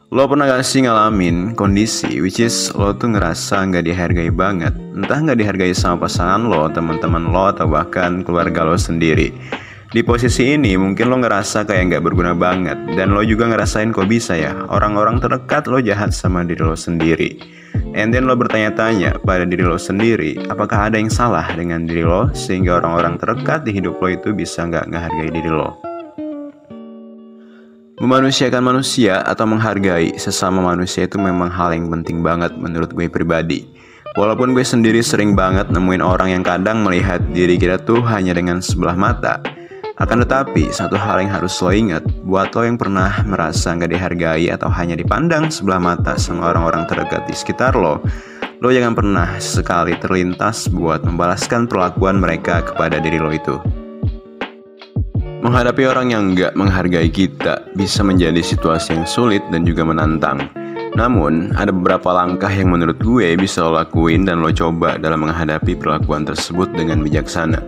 Lo pernah gak sih ngalamin kondisi which is lo tuh ngerasa gak dihargai banget? Entah gak dihargai sama pasangan lo, teman-teman lo, atau bahkan keluarga lo sendiri. Di posisi ini mungkin lo ngerasa kayak gak berguna banget. Dan lo juga ngerasain kok bisa ya orang-orang terdekat lo jahat sama diri lo sendiri. And then lo bertanya-tanya pada diri lo sendiri, apakah ada yang salah dengan diri lo sehingga orang-orang terdekat di hidup lo itu bisa gak ngehargai diri lo? Memanusiakan manusia atau menghargai sesama manusia itu memang hal yang penting banget menurut gue pribadi. Walaupun gue sendiri sering banget nemuin orang yang kadang melihat diri kita tuh hanya dengan sebelah mata. Akan tetapi, satu hal yang harus lo ingat, buat lo yang pernah merasa gak dihargai atau hanya dipandang sebelah mata sama orang-orang terdekat di sekitar lo jangan pernah sekali terlintas buat membalaskan perlakuan mereka kepada diri lo itu. Menghadapi orang yang gak menghargai kita bisa menjadi situasi yang sulit dan juga menantang. Namun, ada beberapa langkah yang menurut gue bisa lo lakuin dan lo coba dalam menghadapi perlakuan tersebut dengan bijaksana.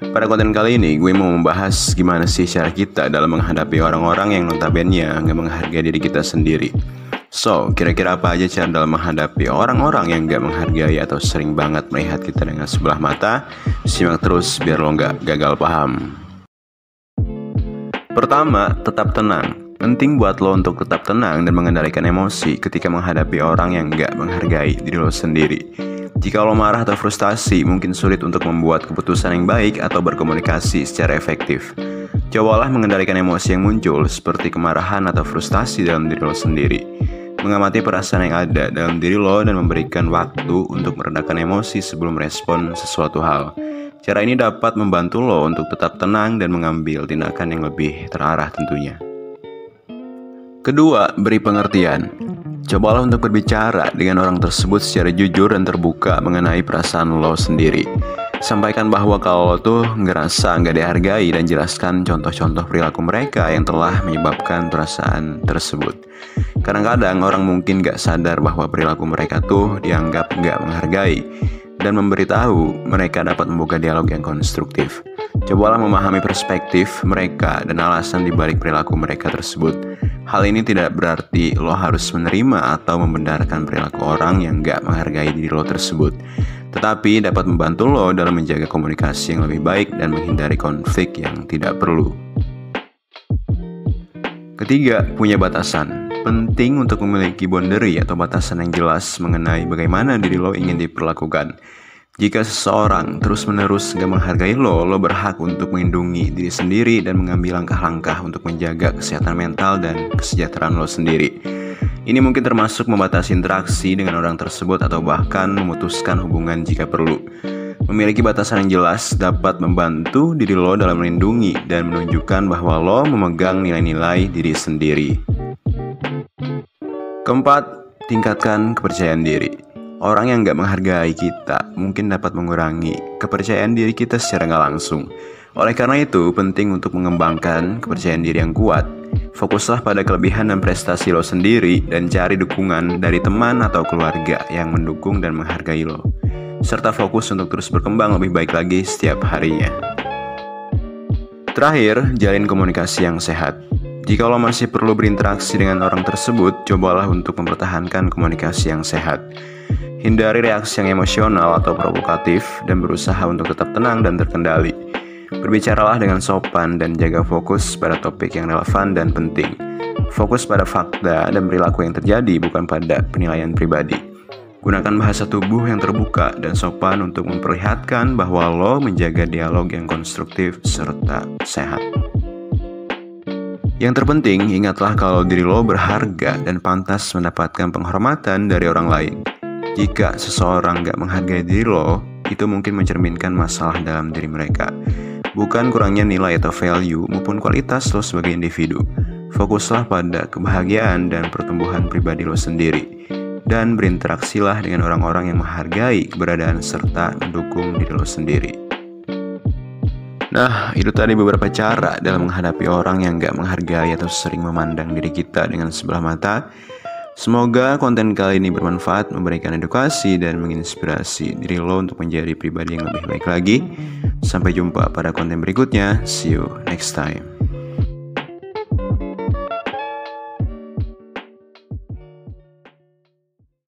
Pada konten kali ini, gue mau membahas gimana sih cara kita dalam menghadapi orang-orang yang notabene gak menghargai diri kita sendiri. So, kira-kira apa aja cara dalam menghadapi orang-orang yang gak menghargai atau sering banget melihat kita dengan sebelah mata? Simak terus biar lo gak gagal paham. Pertama, tetap tenang. Penting buat lo untuk tetap tenang dan mengendalikan emosi ketika menghadapi orang yang gak menghargai diri lo sendiri. Jika lo marah atau frustasi, mungkin sulit untuk membuat keputusan yang baik atau berkomunikasi secara efektif. Cobalah mengendalikan emosi yang muncul seperti kemarahan atau frustasi dalam diri lo sendiri. Mengamati perasaan yang ada dalam diri lo dan memberikan waktu untuk meredakan emosi sebelum merespon sesuatu hal. Cara ini dapat membantu lo untuk tetap tenang dan mengambil tindakan yang lebih terarah tentunya. Kedua, beri pengertian. Cobalah untuk berbicara dengan orang tersebut secara jujur dan terbuka mengenai perasaan lo sendiri. Sampaikan bahwa kalau lo tuh ngerasa nggak dihargai dan jelaskan contoh-contoh perilaku mereka yang telah menyebabkan perasaan tersebut. Kadang-kadang orang mungkin nggak sadar bahwa perilaku mereka tuh dianggap nggak menghargai. Dan memberitahu mereka dapat membuka dialog yang konstruktif. Cobalah memahami perspektif mereka dan alasan dibalik perilaku mereka tersebut. Hal ini tidak berarti lo harus menerima atau membenarkan perilaku orang yang gak menghargai diri lo tersebut, tetapi dapat membantu lo dalam menjaga komunikasi yang lebih baik dan menghindari konflik yang tidak perlu. Ketiga, punya batasan. Penting untuk memiliki boundary atau batasan yang jelas mengenai bagaimana diri lo ingin diperlakukan. Jika seseorang terus-menerus gak menghargai lo berhak untuk melindungi diri sendiri dan mengambil langkah-langkah untuk menjaga kesehatan mental dan kesejahteraan lo sendiri. Ini mungkin termasuk membatasi interaksi dengan orang tersebut atau bahkan memutuskan hubungan jika perlu. Memiliki batasan yang jelas dapat membantu diri lo dalam melindungi dan menunjukkan bahwa lo memegang nilai-nilai diri sendiri. Keempat, tingkatkan kepercayaan diri. Orang yang gak menghargai kita mungkin dapat mengurangi kepercayaan diri kita secara gak langsung. Oleh karena itu, penting untuk mengembangkan kepercayaan diri yang kuat. Fokuslah pada kelebihan dan prestasi lo sendiri dan cari dukungan dari teman atau keluarga yang mendukung dan menghargai lo. Serta fokus untuk terus berkembang lebih baik lagi setiap harinya. Terakhir, jalin komunikasi yang sehat. Jika lo masih perlu berinteraksi dengan orang tersebut, cobalah untuk mempertahankan komunikasi yang sehat. Hindari reaksi yang emosional atau provokatif dan berusaha untuk tetap tenang dan terkendali. Berbicaralah dengan sopan dan jaga fokus pada topik yang relevan dan penting. Fokus pada fakta dan perilaku yang terjadi, bukan pada penilaian pribadi. Gunakan bahasa tubuh yang terbuka dan sopan untuk memperlihatkan bahwa lo menjaga dialog yang konstruktif serta sehat. Yang terpenting, ingatlah kalau diri lo berharga dan pantas mendapatkan penghormatan dari orang lain. Jika seseorang gak menghargai diri lo, itu mungkin mencerminkan masalah dalam diri mereka. Bukan kurangnya nilai atau value maupun kualitas lo sebagai individu. Fokuslah pada kebahagiaan dan pertumbuhan pribadi lo sendiri. Dan berinteraksilah dengan orang-orang yang menghargai keberadaan serta mendukung diri lo sendiri. Nah, itu tadi beberapa cara dalam menghadapi orang yang gak menghargai atau sering memandang diri kita dengan sebelah mata. Semoga konten kali ini bermanfaat, memberikan edukasi dan menginspirasi diri lo untuk menjadi pribadi yang lebih baik lagi. Sampai jumpa pada konten berikutnya. See you next time.